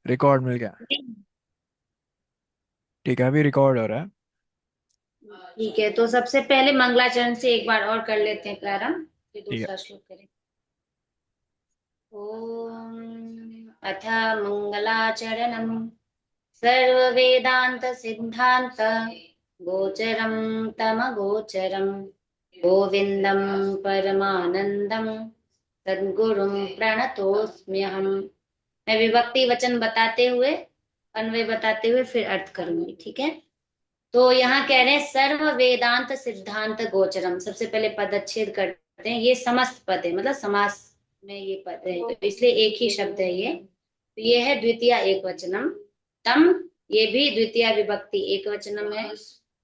Record मिल गया। ठीक है, अभी रिकॉर्ड हो रहा है। ठीक है, तो सबसे पहले मंगलाचरण से एक बार और कर लेते हैं प्रारंभ, फिर ठीक है। दूसरा श्लोक करें। ओम अथ मंगलाचरणम् सर्ववेदांत सिद्धांत गोचरं तम गोचरं गोविंदं परमानंदं सद्गुरुं प्रणतोस्म्यहम्। मैं विभक्ति वचन बताते हुए, अन्वय बताते हुए फिर अर्थ करूंगी, ठीक है। तो यहाँ कह रहे हैं सर्व वेदांत सिद्धांत गोचरम। सबसे पहले पदच्छेद करते हैं, ये समस्त पद है, मतलब समास में ये पद है, तो इसलिए एक ही शब्द है ये। तो ये है द्वितीय एक वचनम। तम, ये भी द्वितीय विभक्ति एक वचनम है।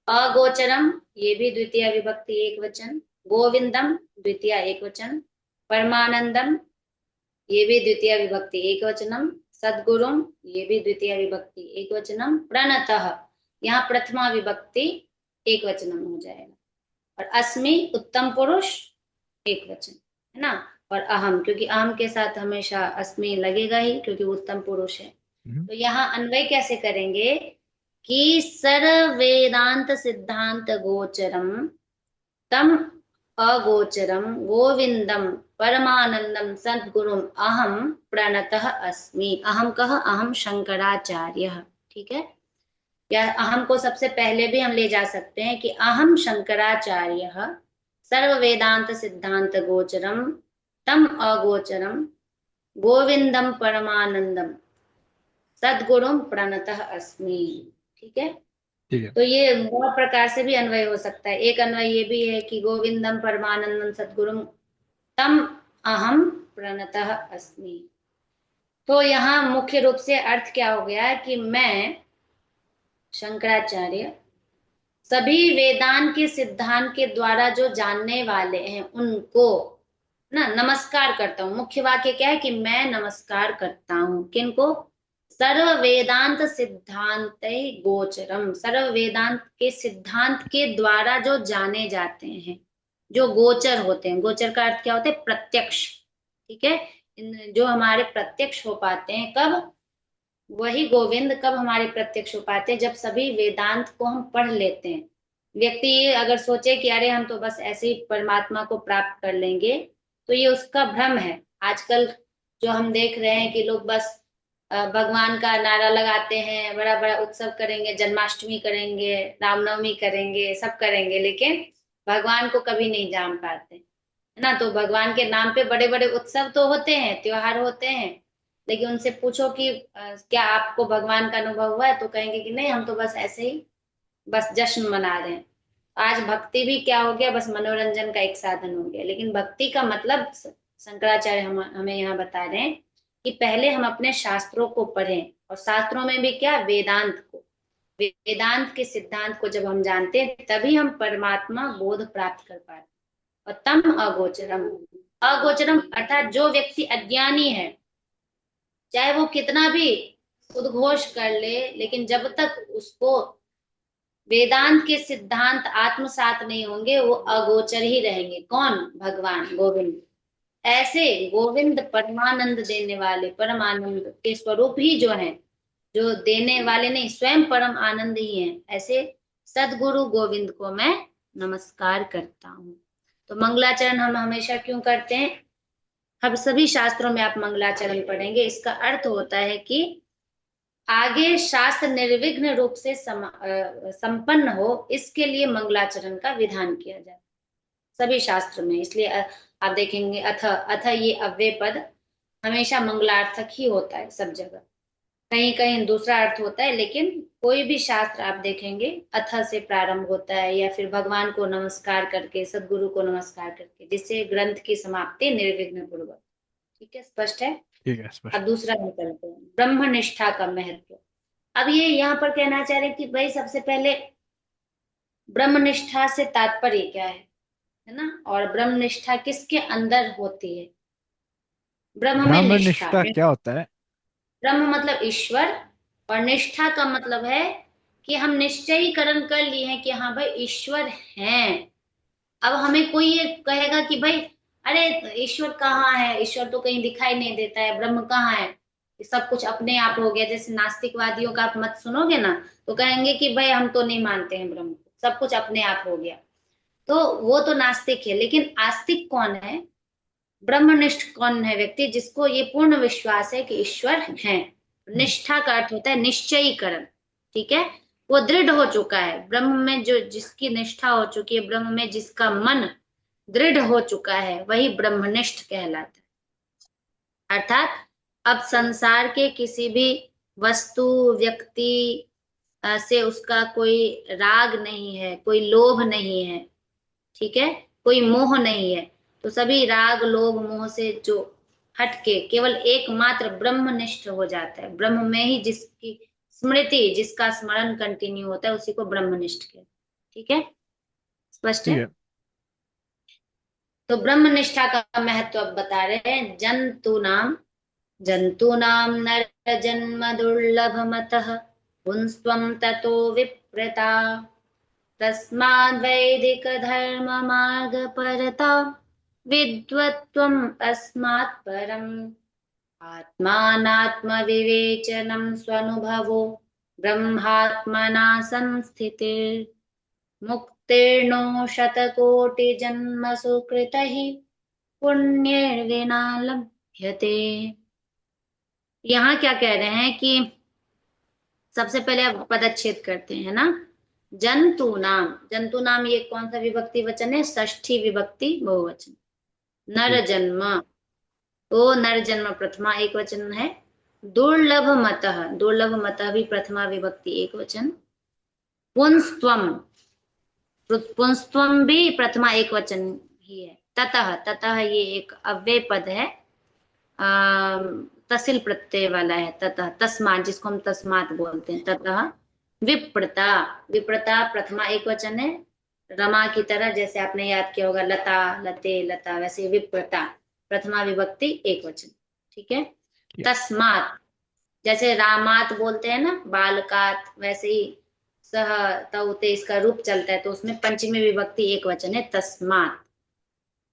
अगोचरम, ये भी द्वितीय विभक्ति एक वचन। गोविंदम, द्वितीय एक वचन। परमानंदम, ये भी द्वितीय विभक्ति एक वचनम। सद्गुरुम, ये भी द्वितीय विभक्ति एक वचनम। प्रणतः, यहाँ प्रथमा विभक्ति एक वचनम हो जाएगा। और अस्मि, उत्तम पुरुष, एक वचन, है ना। और अहम, क्योंकि अहम के साथ हमेशा अस्मि लगेगा ही, क्योंकि वो उत्तम पुरुष है। हम्म। तो यहाँ अन्वय कैसे करेंगे कि सर्व वेदांत सिद्धांत गोचरम तम अगोचरम गोविंदम परमानंदम सद्गुरुम अहम प्रणतः अस्मि। अहम कह, अहम शंकराचार्य, ठीक है। या अहम को सबसे पहले भी हम ले जा सकते हैं कि अहम शंकराचार्य सर्व वेदांत सिद्धांत गोचरम तम अगोचरम गोविंदम परमानंदम सद्गुरुम प्रणतः अस्मि, ठीक है। ठीक है। तो ये बहुत प्रकार से भी अन्वय हो सकता है। एक अन्वय ये भी है कि गोविंदम परमानंदम सद्गुरुम तम अहम प्रणतः अस्मि। तो यहाँ मुख्य रूप से अर्थ क्या हो गया कि मैं शंकराचार्य सभी वेदांत के सिद्धांत के द्वारा जो जानने वाले हैं उनको ना नमस्कार करता हूँ। मुख्य वाक्य क्या है कि मैं नमस्कार करता हूँ किनको? सर्व वेदांत सिद्धांत गोचरम, सर्व वेदांत के सिद्धांत के द्वारा जो जाने जाते हैं, जो गोचर होते हैं। गोचर का अर्थ क्या होता है? प्रत्यक्ष, ठीक है। जो हमारे प्रत्यक्ष हो पाते हैं कब? वही गोविंद कब हमारे प्रत्यक्ष हो पाते हैं? जब सभी वेदांत को हम पढ़ लेते हैं। व्यक्ति ये अगर सोचे कि अरे हम तो बस ऐसे ही परमात्मा को प्राप्त कर लेंगे, तो ये उसका भ्रम है। आजकल जो हम देख रहे हैं कि लोग बस भगवान का नारा लगाते हैं, बड़ा बड़ा उत्सव करेंगे, जन्माष्टमी करेंगे, रामनवमी करेंगे, सब करेंगे, लेकिन भगवान को कभी नहीं जान पाते, है ना। तो भगवान के नाम पे बड़े बड़े उत्सव तो होते हैं, त्योहार होते हैं, लेकिन उनसे पूछो कि क्या आपको भगवान का अनुभव हुआ है, तो कहेंगे कि नहीं, हम तो बस ऐसे ही बस जश्न मना रहे हैं। आज भक्ति भी क्या हो गया? बस मनोरंजन का एक साधन हो गया। लेकिन भक्ति का मतलब शंकराचार्य हमें यहाँ बता रहे हैं कि पहले हम अपने शास्त्रों को पढ़ें, और शास्त्रों में भी क्या? वेदांत को, वेदांत के सिद्धांत को जब हम जानते हैं तभी हम परमात्मा बोध प्राप्त कर पाते हैं। और तम अगोचरम, अगोचरम अर्थात जो व्यक्ति अज्ञानी है, चाहे वो कितना भी उद्घोष कर ले, लेकिन जब तक उसको वेदांत के सिद्धांत आत्मसात नहीं होंगे, वो अगोचर ही रहेंगे। कौन? भगवान गोविंद। ऐसे गोविंद परमानंद देने वाले, परमानंद के स्वरूप ही जो है, जो देने वाले नहीं, स्वयं परम आनंद ही है, ऐसे सदगुरु गोविंद को मैं नमस्कार करता हूँ। तो मंगलाचरण हम हमेशा क्यों करते हैं? अब सभी शास्त्रों में आप मंगलाचरण पढ़ेंगे, इसका अर्थ होता है कि आगे शास्त्र निर्विघ्न रूप से संपन्न हो, इसके लिए मंगलाचरण का विधान किया जाए सभी शास्त्र में। इसलिए आप देखेंगे अथ, अथ ये अव्यय पद हमेशा मंगलार्थक ही होता है सब जगह। कहीं कहीं दूसरा अर्थ होता है, लेकिन कोई भी शास्त्र आप देखेंगे अथ से प्रारंभ होता है, या फिर भगवान को नमस्कार करके, सदगुरु को नमस्कार करके, जिससे ग्रंथ की समाप्ति निर्विघ्न पूर्वक। ठीक है, स्पष्ट है। ठीक है, अब स्पष्ट। दूसरा निकलते हैं, ब्रह्मनिष्ठा का महत्व। अब ये यहाँ पर कहना चाह रहे हैं कि भाई सबसे पहले ब्रह्मनिष्ठा से तात्पर्य क्या है ना, और ब्रह्मनिष्ठा किसके अंदर होती है? ब्रह्म में निष्ठा। ब्रह्मनिष्ठा क्या होता है? ब्रह्म मतलब ईश्वर, और निष्ठा का मतलब है कि हम निश्चयीकरण कर लिए हैं कि हाँ भाई ईश्वर हैं। अब हमें कोई ये कहेगा कि भाई अरे ईश्वर कहाँ है, ईश्वर तो कहीं दिखाई नहीं देता है, ब्रह्म कहाँ है, कि सब कुछ अपने आप हो गया। जैसे नास्तिकवादियों का आप मत सुनोगे ना, तो कहेंगे कि भाई हम तो नहीं मानते हैं ब्रह्म को, सब कुछ अपने आप हो गया। तो वो तो नास्तिक है। लेकिन आस्तिक कौन है? ब्रह्मनिष्ठ कौन है व्यक्ति? जिसको ये पूर्ण विश्वास है कि ईश्वर है। निष्ठा का अर्थ होता है निश्चयीकरण। ठीक है, वो दृढ़ हो चुका है ब्रह्म में, जो जिसकी निष्ठा हो चुकी है ब्रह्म में, जिसका मन दृढ़ हो चुका है, वही ब्रह्मनिष्ठ कहलाता है। अर्थात अब संसार के किसी भी वस्तु, व्यक्ति से उसका कोई राग नहीं है, कोई लोभ नहीं है। ठीक है, कोई मोह नहीं है। तो सभी राग लोभ मोह से जो हटके केवल एकमात्र ब्रह्मनिष्ठ हो जाता है। ब्रह्म में ही जिसकी स्मृति, जिसका स्मरण कंटिन्यू होता है, उसी को ब्रह्मनिष्ठ कहते हैं। ठीक है, स्पष्ट ठीक है। है। तो ब्रह्मनिष्ठा का महत्व अब बता रहे हैं। जंतूनाम नर जन्म दुर्लभमतः पुंस्त्वं ततो विप्रता तस्माद् वैदिक धर्म मार्ग परता विद्वत्त्वम् अस्मात् परम् आत्मानात्म विवेचनं स्वनुभवो ब्रह्मात्मना संस्थितिर् मुक्तिर्नो शतकोटि जन्मसु कृतैः पुण्यैर्विना लभ्यते। यहाँ क्या कह रहे हैं कि सबसे पहले आप पदच्छेद करते हैं ना। जंतु नाम, ये कौन सा विभक्ति वचन है? षष्ठी विभक्ति बहुवचन। नर ठीक। जन्म, तो नर जन्म प्रथमा एक वचन है। दुर्लभ मतः, दुर्लभ मतः भी प्रथमा विभक्ति एक वचन। पुंस्त्वम, पुंस्त्वम भी प्रथमा एक वचन ही है। ततः, ततः ये एक अव्यय पद है, तसिल प्रत्यय वाला है। ततः, तस्मात्, जिसको हम तस्मात् बोलते हैं। ततः विप्रता, विप्रता प्रथमा एक वचन है। रमा की तरह, जैसे आपने याद किया होगा लता, लते, लता, वैसे विप्रता प्रथमा विभक्ति एक वचन। ठीक है। ठीक है। तस्मात्, जैसे रामात बोलते हैं ना, बालकात, वैसे ही सह तौते इसका रूप चलता है, तो उसमें पंचमी विभक्ति एक वचन है, तस्मात्।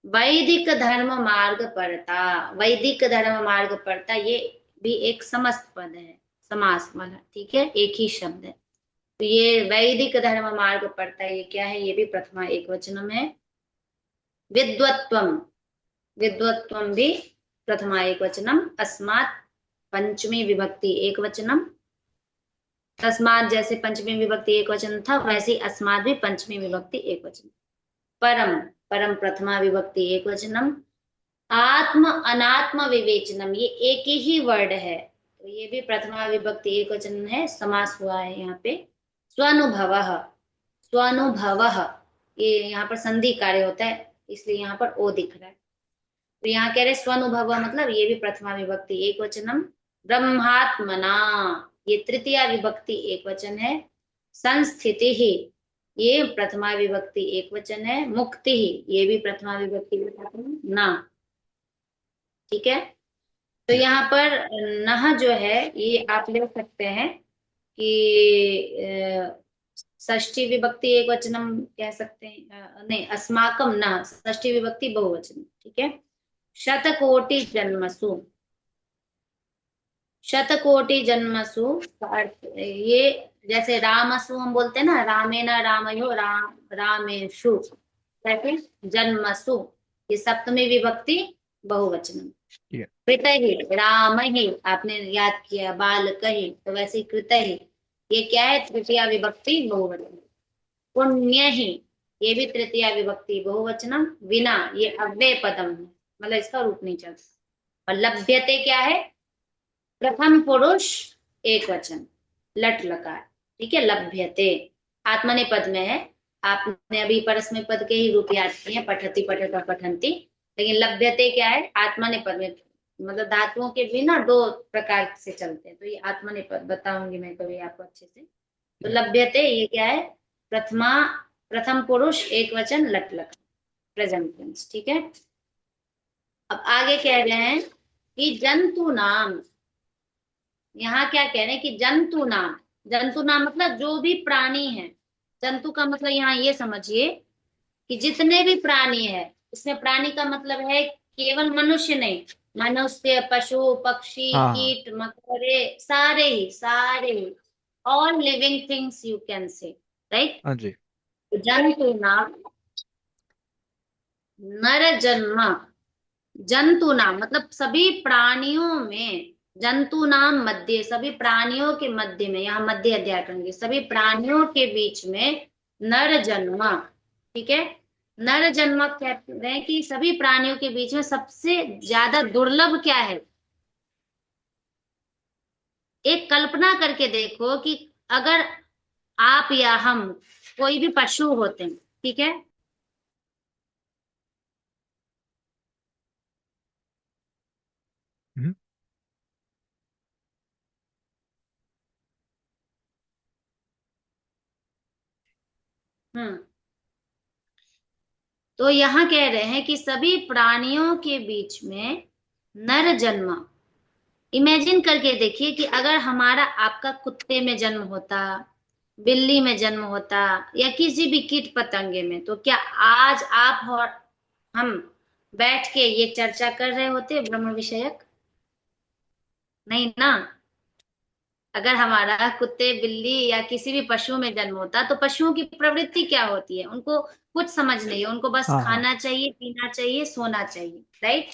वैदिक धर्म मार्ग परता, वैदिक धर्म मार्ग परता, ये भी एक समस्त पद है, समास वाला। ठीक है, एक ही शब्द है। तो ये वैदिक धर्म मार्ग परता, ये क्या है? ये भी प्रथमा एक वचनम है। विद्वत्वम, विद्वत्वम भी प्रथमा एक वचनम। अस्मात् पंचमी विभक्ति एक वचनम। तस्मात् जैसे पंचमी विभक्ति एक वचन था, वैसे ही अस्मात् भी पंचमी विभक्ति एक वचन। परम, परम प्रथमा विभक्ति एक वचनम। आत्म अनात्म विवेचनम, ये एक ही वर्ड है, तो ये भी प्रथमा विभक्ति एक वचन है, समास हुआ है यहाँ पे। स्वानुभवः, स्वानुभवः, ये यहाँ पर संधि कार्य होता है, इसलिए यहाँ पर ओ दिख रहा है। तो यहाँ कह रहे स्वानुभव, मतलब ये भी प्रथमा विभक्ति एक वचनम। ब्रह्मात्मना, ये तृतीया विभक्ति एक वचन है। संस्थिति ही, ये प्रथमा विभक्ति एक वचन है। मुक्ति ही, ये भी प्रथमा विभक्ति एक वचन ना। ठीक है, तो ठीक है। यहाँ पर नह जो है, ये आप ले सकते हैं कि षष्ठी विभक्ति एक वचनम कह सकते हैं। नहीं, अस्माकम नह षष्ठी विभक्ति बहुवचन। ठीक है। शतकोटि जन्मसु, शतकोटि जन्मसु का अर्थ ये, जैसे रामसु हम बोलते हैं ना, रामेण रामयो रामेषु, वैसे जन्मसु ये सप्तमी विभक्ति बहुवचन। ठीक है। कृत ही, राम ही आपने याद किया, बाल कही, तो वैसे कृत ही ये क्या है? तृतीया विभक्ति बहुवचन। पुण्य ही, ये भी तृतीया विभक्ति बहुवचनम। विना, ये अव्यय पदम है, मतलब इसका रूप नहीं चलता। और लभ्यते क्या है? प्रथम पुरुष एक वचन, लट लकार। ठीक है, लभ्यते आत्मनेपद में है। आपने अभी परस्मै पद के ही रूप याद किए, पठति पठता पठंती। लेकिन लभ्यते क्या है? आत्मनेपद में, मतलब धातुओं के भी ना दो प्रकार से चलते हैं, तो ये आत्मनेपद बताऊंगी मैं कभी आपको अच्छे से। तो ठीक है। लभ्यते ये क्या है? प्रथमा, प्रथम पुरुष एक वचन, लट लकार, प्रेजेंट टेंस। ठीक है। अब आगे कह रहे हैं कि जंतु नाम, यहाँ क्या कह रहे हैं कि जंतु नाम, जंतु नाम मतलब जो भी प्राणी है। जंतु का मतलब यहाँ ये समझिए कि जितने भी प्राणी है, इसमें प्राणी का मतलब है केवल मनुष्य नहीं, मनुष्य, पशु, पक्षी, हाँ हाँ। कीट, मकोड़े, सारे ही all living things you can say, right. हाँ जी। जंतु नाम नर जन्म, जंतु नाम मतलब सभी प्राणियों में, जंतु नाम मध्य, सभी प्राणियों के मध्य में, यहाँ मध्य अध्याय करेंगे, सभी प्राणियों के बीच में नर जन्म, ठीक है। नर जन्म कहते हैं कि सभी प्राणियों के बीच में सबसे ज्यादा दुर्लभ क्या है। एक कल्पना करके देखो कि अगर आप या हम कोई भी पशु होते हैं, ठीक है। हम्म। हम्म। तो यहाँ कह रहे हैं कि सभी प्राणियों के बीच में नर जन्म, इमेजिन करके देखिए कि अगर हमारा आपका कुत्ते में जन्म होता, बिल्ली में जन्म होता, या किसी भी कीट पतंगे में, तो क्या आज आप और हम बैठ के ये चर्चा कर रहे होते ब्रह्म विषयक? नहीं ना। अगर हमारा कुत्ते, बिल्ली या किसी भी पशु में जन्म होता, तो पशुओं की प्रवृत्ति क्या होती है, उनको कुछ समझ नहीं है, उनको बस हाँ हाँ। खाना चाहिए, पीना चाहिए, सोना चाहिए, राइट।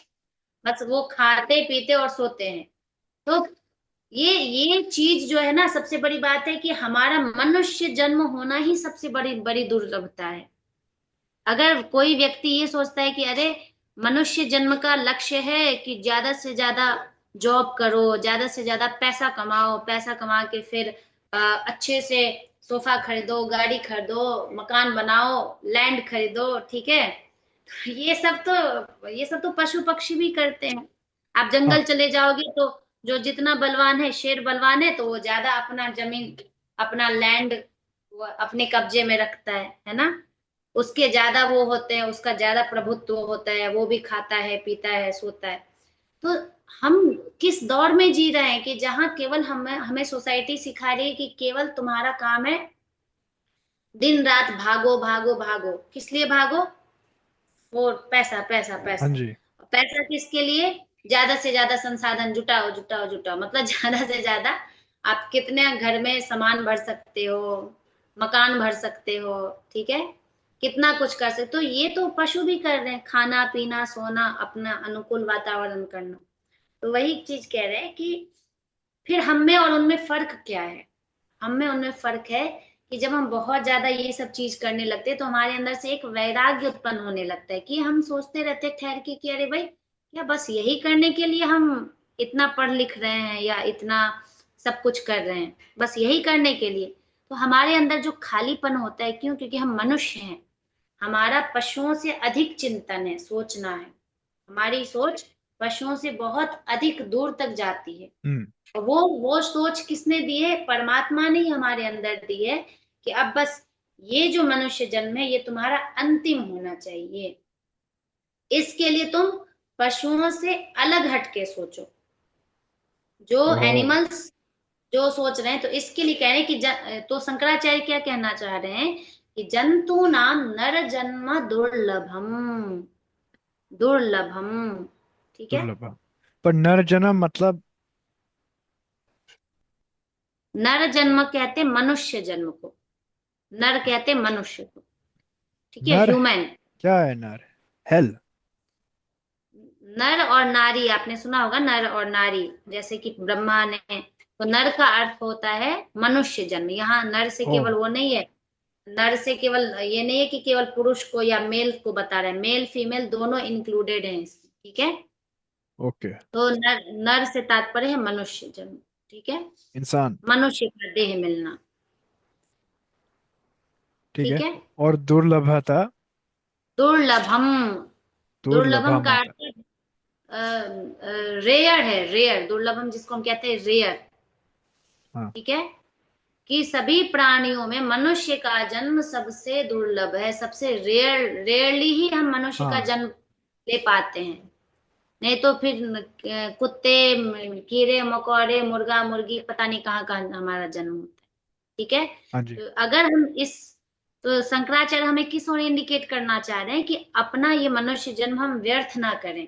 बस वो खाते पीते और सोते हैं। तो ये चीज जो है ना, सबसे बड़ी बात है कि हमारा मनुष्य जन्म होना ही सबसे बड़ी बड़ी दुर्लभता है। अगर कोई व्यक्ति ये सोचता है कि अरे मनुष्य जन्म का लक्ष्य है कि ज्यादा से ज्यादा जॉब करो, ज्यादा से ज्यादा पैसा कमाओ, पैसा कमा के फिर अच्छे से सोफा खरीदो, गाड़ी खरीदो, मकान बनाओ, लैंड खरीदो, ठीक है। ये सब तो पशु पक्षी भी करते हैं। आप हाँ जंगल चले जाओगे तो जो जितना बलवान है, शेर बलवान है, तो वो ज्यादा अपना जमीन, अपना लैंड वो अपने कब्जे में रखता है ना। उसके ज्यादा वो होते हैं, उसका ज्यादा प्रभुत्व होता है, वो भी खाता है, पीता है, सोता है। तो हम किस दौर में जी रहे हैं कि जहां केवल हमें हमें सोसाइटी सिखा रही है कि केवल तुम्हारा काम है दिन रात भागो भागो भागो, किस लिए भागो? वो पैसा पैसा हाँ पैसा। जी। पैसा किसके लिए? ज्यादा से ज्यादा संसाधन जुटाओ जुटाओ जुटाओ, मतलब ज्यादा से ज्यादा आप कितने घर में सामान भर सकते हो, मकान भर सकते हो, ठीक है, कितना कुछ कर सकते हो। तो ये तो पशु भी कर रहे हैं, खाना पीना सोना, अपना अनुकूल वातावरण करना। तो वही चीज कह रहे हैं कि फिर हम में और उनमें फर्क क्या है। हम में उनमें फर्क है कि जब हम बहुत ज्यादा ये सब चीज करने लगते हैं, तो हमारे अंदर से एक वैराग्य उत्पन्न होने लगता है कि हम सोचते रहते हैं ठहर के कि अरे भाई, क्या बस यही करने के लिए हम इतना पढ़ लिख रहे हैं या इतना सब कुछ कर रहे हैं, बस यही करने के लिए? तो हमारे अंदर जो खालीपन होता है, क्यों? क्योंकि हम मनुष्य हैं। हमारा पशुओं से अधिक चिंतन है, सोचना है। हमारी सोच पशुओं से बहुत अधिक दूर तक जाती है। हम्म। वो सोच किसने दी है? परमात्मा ने ही हमारे अंदर दी है कि अब बस ये जो मनुष्य जन्म है, ये तुम्हारा अंतिम होना चाहिए। इसके लिए तुम पशुओं से अलग हटके सोचो, जो ओ। एनिमल्स जो सोच रहे हैं। तो इसके लिए कह रहे हैं कि तो शंकराचार्य क्या कहना चाह रहे हैं कि जंतु नाम नर जन्म दुर्लभम, दुर्लभम, ठीक है। दुर्लभ। पर नर जन्म मतलब? नर जन्म कहते मनुष्य जन्म को, नर कहते मनुष्य को, ठीक है, नर? ह्यूमन। क्या है नर? हेल? नर और नारी आपने सुना होगा, नर और नारी, जैसे कि ब्रह्मा ने, तो नर का अर्थ होता है मनुष्य जन्म। यहाँ नर से ओ। केवल वो नहीं है, नर से केवल ये नहीं है कि केवल पुरुष को या मेल को बता रहे हैं, मेल फीमेल दोनों इंक्लूडेड हैं इसमें, ठीक है। ओके। तो नर से तात्पर्य है मनुष्य जन्म, ठीक है, इंसान। मनुष्य का देह मिलना, ठीक ठीक है। है। और दुर्लभता? दुर्लभम, दुर्लभम दुर्लभम का आता। अर्थ रेयर है, रेयर, दुर्लभम जिसको हम कहते हैं रेयर, हाँ ठीक है। कि सभी प्राणियों में मनुष्य का जन्म सबसे दुर्लभ है, सबसे रेयरली ही हम मनुष्य का हाँ। जन्म ले पाते हैं। नहीं तो फिर कुत्ते, कीड़े मकोड़े, मुर्गा मुर्गी, पता नहीं कहाँ कहाँ हमारा जन्म होता है, ठीक है। हाँ जी। तो अगर हम इस, तो शंकराचार्य हमें किस ओर इंडिकेट करना चाह रहे हैं कि अपना ये मनुष्य जन्म हम व्यर्थ ना करें।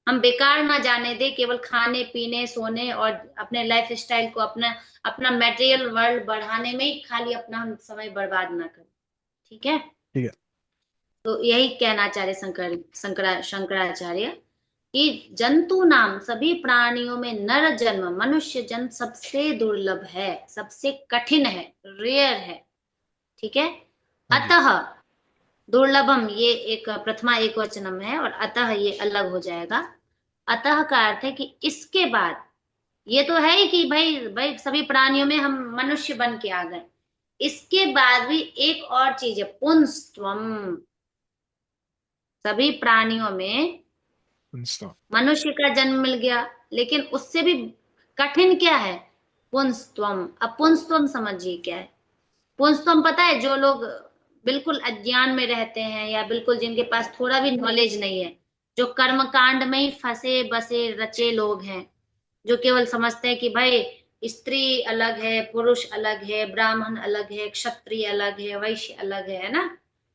हम बेकार ना जाने दे, केवल खाने पीने सोने और अपने लाइफ स्टाइल को, अपना अपना मटेरियल वर्ल्ड बढ़ाने में ही खाली अपना हम समय बर्बाद ना करें। ठीक है। ठीक है। तो यही कहना चाह रहे शंकराचार्य कि जंतु नाम सभी प्राणियों में नर जन्म मनुष्य जन्म सबसे दुर्लभ है, सबसे कठिन है, रेयर है। ठीक है। हाँ जी। अतः दुर्लभम ये एक प्रथमा एक वचनम है, और अतः ये अलग हो जाएगा। अतः का अर्थ है कि इसके बाद, ये तो है ही कि भाई भाई सभी प्राणियों में हम मनुष्य बन के आ गए, इसके बाद भी एक और चीज है, पुंस्त्वम। सभी प्राणियों में पुंस्तव। मनुष्य का जन्म मिल गया, लेकिन उससे भी कठिन क्या है, पुंस्त्वम। अब पुंस्त्वम समझिए क्या है। पुंस्त्वम पता है, जो लोग बिल्कुल अज्ञान में रहते हैं, या बिल्कुल जिनके पास थोड़ा भी नॉलेज नहीं है, जो कर्म कांड में ही फंसे बसे रचे लोग हैं, जो केवल समझते हैं कि भाई स्त्री अलग है, पुरुष अलग है, ब्राह्मण अलग है, क्षत्रिय अलग है, वैश्य अलग है ना,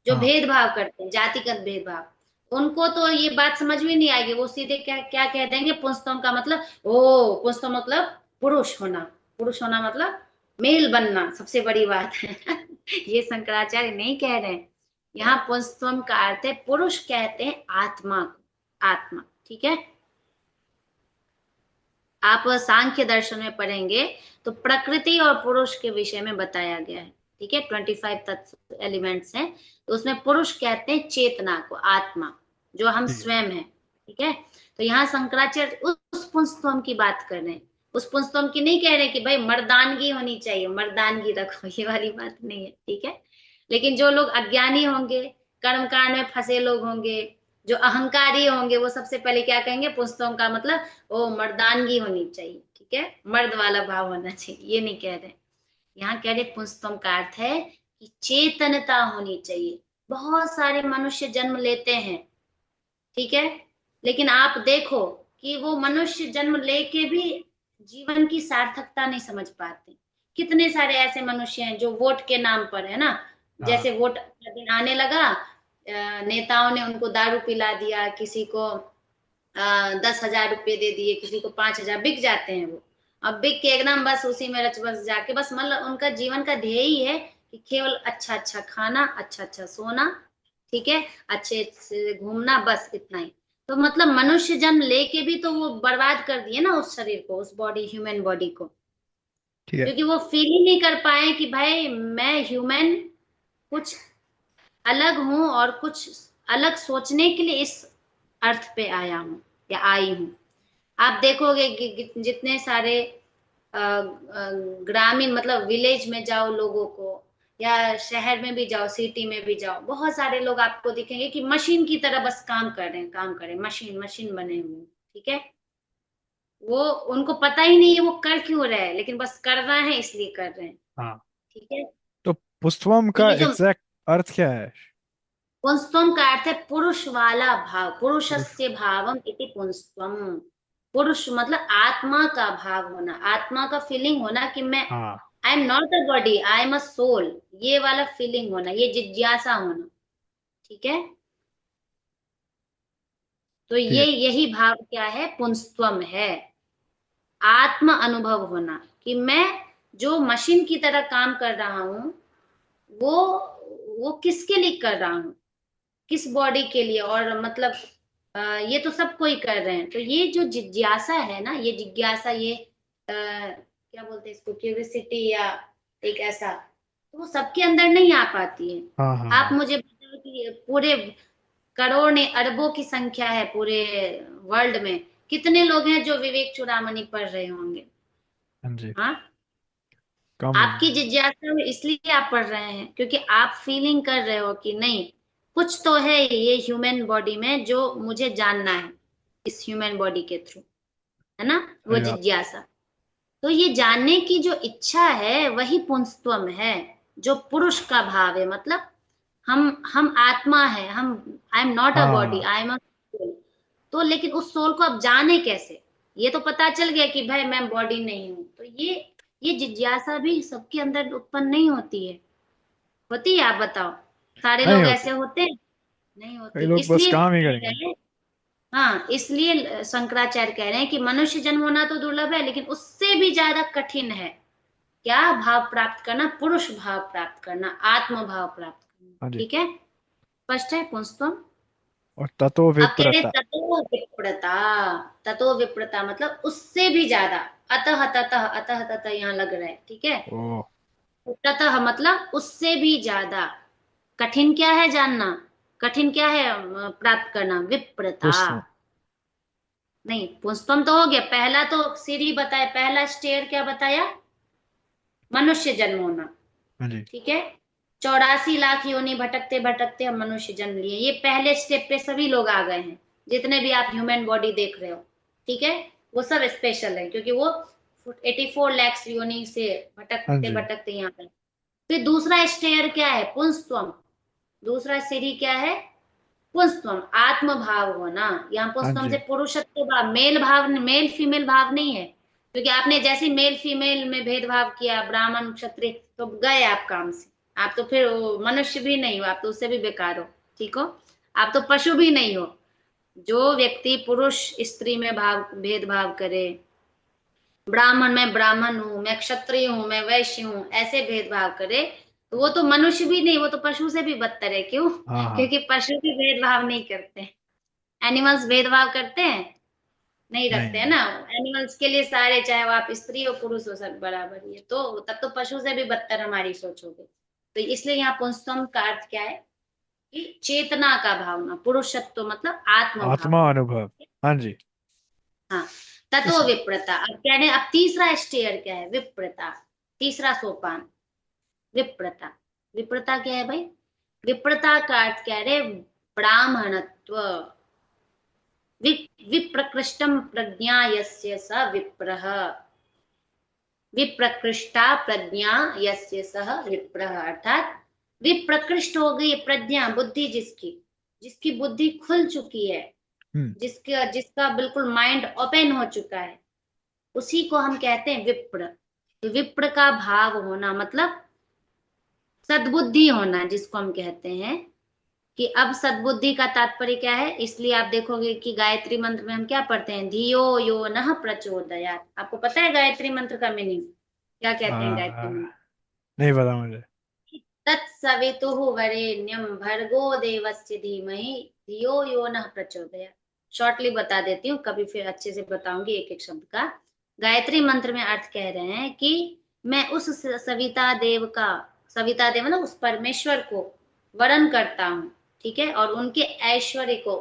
जो हाँ। भेदभाव करते हैं, जातिगत भेदभाव, उनको तो ये बात समझ में नहीं आएगी। वो सीधे क्या क्या कह देंगे, पुंस्तम का मतलब, ओ पुंस्तम मतलब पुरुष होना, पुरुष होना मतलब मेल बनना सबसे बड़ी बात है। ये शंकराचार्य नहीं कह रहे हैं। यहाँ पुंस्तम का अर्थ है, पुरुष कहते हैं आत्मा को, आत्मा। ठीक है। आप सांख्य दर्शन में पढ़ेंगे तो प्रकृति और पुरुष के विषय में बताया गया है। ठीक है। 25 तत्व एलिमेंट्स हैं, तो उसमें पुरुष कहते हैं चेतना को, आत्मा, जो हम ठीक है। स्वयं हैं। ठीक है। तो यहाँ शंकराचार्य उस पुंस्तम की बात कर रहे हैं। उस पुंस्तम की नहीं कह रहे कि भाई मर्दानगी होनी चाहिए, मर्दानगी रखो, ये वाली बात नहीं है। ठीक है। लेकिन जो लोग अज्ञानी होंगे, कर्मकांड में फंसे लोग होंगे, जो अहंकारी होंगे, वो सबसे पहले क्या कहेंगे, पुंस्तम का मतलब ओ मर्दानगी होनी चाहिए। ठीक है। मर्द वाला भाव होना चाहिए, ये नहीं कह रहे। यहाँ कह रहे पुंस्तम का अर्थ है कि चेतनता होनी चाहिए। बहुत सारे मनुष्य जन्म लेते हैं, ठीक है, लेकिन आप देखो कि वो मनुष्य जन्म लेके भी जीवन की सार्थकता नहीं समझ पाते। कितने सारे ऐसे मनुष्य हैं जो वोट के नाम पर, है ना, हाँ। जैसे वोट का दिन आने लगा, नेताओं ने उनको दारू पिला दिया, किसी को 10,000 रुपये दे दिए, किसी को 5,000, बिक जाते हैं वो। अब बिक के एकदम बस उसी में रच बस जाके, बस मतलब उनका जीवन का ध्येय ही है कि केवल अच्छा अच्छा खाना, अच्छा अच्छा सोना, ठीक है, अच्छे से घूमना, बस इतना ही। तो मतलब मनुष्य जन्म लेके भी तो वो बर्बाद कर दिए ना उस शरीर को, उस बॉडी, ह्यूमन बॉडी को, ठीक है। क्योंकि वो फील ही नहीं कर पाए कि भाई मैं ह्यूमन कुछ अलग हूं, और कुछ अलग सोचने के लिए इस अर्थ पे आया हूं या आई हूं। आप देखोगे कि जितने सारे ग्रामीण मतलब विलेज में जाओ लोगों को, या शहर में भी जाओ, सिटी में भी जाओ, बहुत सारे लोग आपको दिखेंगे कि मशीन की तरह बस काम कर रहे हैं, काम कर रहे हैं, मशीन मशीन बने हुए हैं। ठीक है। वो उनको पता ही नहीं है वो कर क्यों रहे हैं, लेकिन बस कर रहे हैं इसलिए कर रहे हैं। हाँ। ठीक है। तो पुष्पम तो का ये जो एग्जैक्ट अर्थ क्या है? पुंस्तम का अर्थ है पुरुष वाला भाव, पुरुष। पुरुषस्य भावम इति पुंस्तम। पुरुष मतलब आत्मा का भाव होना, आत्मा का फीलिंग होना कि मैं, हाँ। I am not a body, I am a soul, ये वाला फीलिंग होना, ये जिज्ञासा होना। ठीक है। तो ठीक ये है। यही भाव क्या है, पुंस्तम है, आत्म अनुभव होना कि मैं जो मशीन की तरह काम कर रहा हूं, वो वो किसके लिए कर रहा हूं, किस बॉडी के लिए, और मतलब ये तो सब कोई कर रहे हैं। तो ये जो जिज्ञासा है ना, ये जिज्ञासा, ये क्या बोलते हैं इसको, क्यूरियोसिटी, या एक ऐसा, तो वो सबके अंदर नहीं आ पाती है। हाँ हाँ आप हाँ। मुझे बताओ कि पूरे करोड़ ने अरबों की संख्या है पूरे वर्ल्ड में, कितने लोग हैं जो विवेक चूड़ामणि पढ़ रहे होंगे। हाँ जी। हाँ। कम आपकी होंगे। जिज्ञासा में इसलिए आप पढ़ रहे हैं क्योंकि आप फीलिंग कर रहे हो कि नहीं, कुछ तो है ये ह्यूमन बॉडी में जो मुझे जानना है, इस ह्यूमन बॉडी के थ्रू, है ना, वो सही बात। जिज्ञासा। तो ये जानने की जो इच्छा है वही पुंस्तम है, जो पुरुष का भाव है, मतलब हम आत्मा है, हम, I am not a body, हाँ। I am a soul. तो लेकिन उस सोल को अब जाने कैसे, ये तो पता चल गया कि भाई मैं बॉडी नहीं हूं, तो ये जिज्ञासा भी सबके अंदर उत्पन्न नहीं होती है। होती है, आप बताओ, सारे नहीं लोग होती। ऐसे होते हैं? नहीं कई होती, लोग बस इसलिए काम ही कह करेंगे। रहे हैं हाँ, इसलिए शंकराचार्य कह रहे हैं कि मनुष्य जन्म होना तो दुर्लभ है, लेकिन उससे भी ज्यादा कठिन है क्या, भाव प्राप्त करना, पुरुष भाव प्राप्त करना, आत्म भाव प्राप्त करना। हाँ जी। ठीक है, स्पष्ट है पुंस्तम। और ततो अब कह रहे विप्रता। ततो विप्रता, ततो विप्रता मतलब उससे भी ज्यादा, अतः ततः, अतः ततः यहाँ लग रहा है, ठीक है। ओ। ततः मतलब उससे भी ज्यादा कठिन क्या है जानना, कठिन क्या है प्राप्त करना, विप्रता। पुष्प। नहीं, पुष्पम तो हो गया, पहला तो सीढ़ी बताया, पहला स्टेयर क्या बताया, मनुष्य जन्म होना। हाँ जी। ठीक है, 84 लाख योनि भटकते भटकते हम मनुष्य जन्म लिए, ये पहले स्टेप पे सभी लोग आ गए हैं, जितने भी आप ह्यूमन बॉडी देख रहे हो। ठीक है, वो सब स्पेशल है, क्योंकि वो 84 लाख योनि से हाँ भटकते जी। भटकते यहाँ पे। फिर दूसरा स्टेयर क्या है, पुंस्त्वम, दूसरा सीढ़ी क्या है, पुंस्त्वम, आत्म भाव होना। यहाँ हाँ पुंस्त्वम जी। से पुरुषत्व भाव, मेल भाव, मेल फीमेल भाव नहीं है, क्योंकि आपने जैसे मेल फीमेल में भेदभाव किया, ब्राह्मण क्षत्रिय, तो गए आप काम से। आप तो फिर वो मनुष्य भी नहीं हो, आप तो उससे भी बेकार हो। ठीक हो, आप तो पशु भी नहीं हो। जो व्यक्ति पुरुष स्त्री में भाव भेदभाव करे, ब्राह्मण मैं ब्राह्मण हूं, मैं क्षत्रिय हूं, मैं वैश्य हूं, ऐसे भेदभाव करे, तो वो तो मनुष्य भी नहीं, वो तो पशु से भी बदतर है। क्यों? हाँ हाँ। क्योंकि पशु भी भेदभाव नहीं करते। एनिमल्स भेदभाव करते हैं? नहीं नहीं रखते हैं नहीं। ना। एनिमल्स के लिए सारे, चाहे वो आप स्त्री हो पुरुष हो, सब बराबर ही है, तो तब तो पशु से भी बदतर हमारी सोच होगी। तो इसलिए यहाँ पुंस्तम का अर्थ क्या है, कि चेतना का भावना, पुरुषत्व मतलब आत्म आत्मा भावना। अनुभव। हाँ जी। हाँ, ततो इस। विप्रता। अब कह रहे हैं, अब तीसरा स्टेयर क्या है, विप्रता, तीसरा सोपान, विप्रता। विप्रता क्या है भाई, विप्रता का अर्थ कह रहे ब्राह्मणत्व। विप्रकृष्टम प्रज्ञा यस्य स विप्रः, विप्रकृष्टा प्रज्ञा यस्य सह विप्रः, अर्थात विप्रकृष्ट हो गई प्रज्ञा, बुद्धि जिसकी, जिसकी बुद्धि खुल चुकी है, हम्म। जिसका जिसका बिल्कुल माइंड ओपन हो चुका है, उसी को हम कहते हैं विप्र। तो विप्र का भाव होना मतलब सद्बुद्धि होना, जिसको हम कहते हैं कि अब सद्बुद्धि का तात्पर्य क्या है। इसलिए आप देखोगे कि गायत्री मंत्र में हम क्या पढ़ते हैं, धियो यो नः प्रचोदयात्। आपको पता है गायत्री मंत्र का मीनिंग क्या कहते हैं, गायत्री आ, मंत्र, नहीं पता मुझे। तत्सवितुः वरेण्यं भर्गो देवस्य धीमहि धियो यो नः प्रचोदयात्। शॉर्टली बता देती हूँ, कभी फिर अच्छे से बताऊंगी एक एक शब्द का। गायत्री मंत्र में अर्थ कह रहे हैं कि मैं उस सविता देव का, सविता देव मतलब उस परमेश्वर को वरण करता हूँ। ठीक है, और उनके ऐश्वर्य को,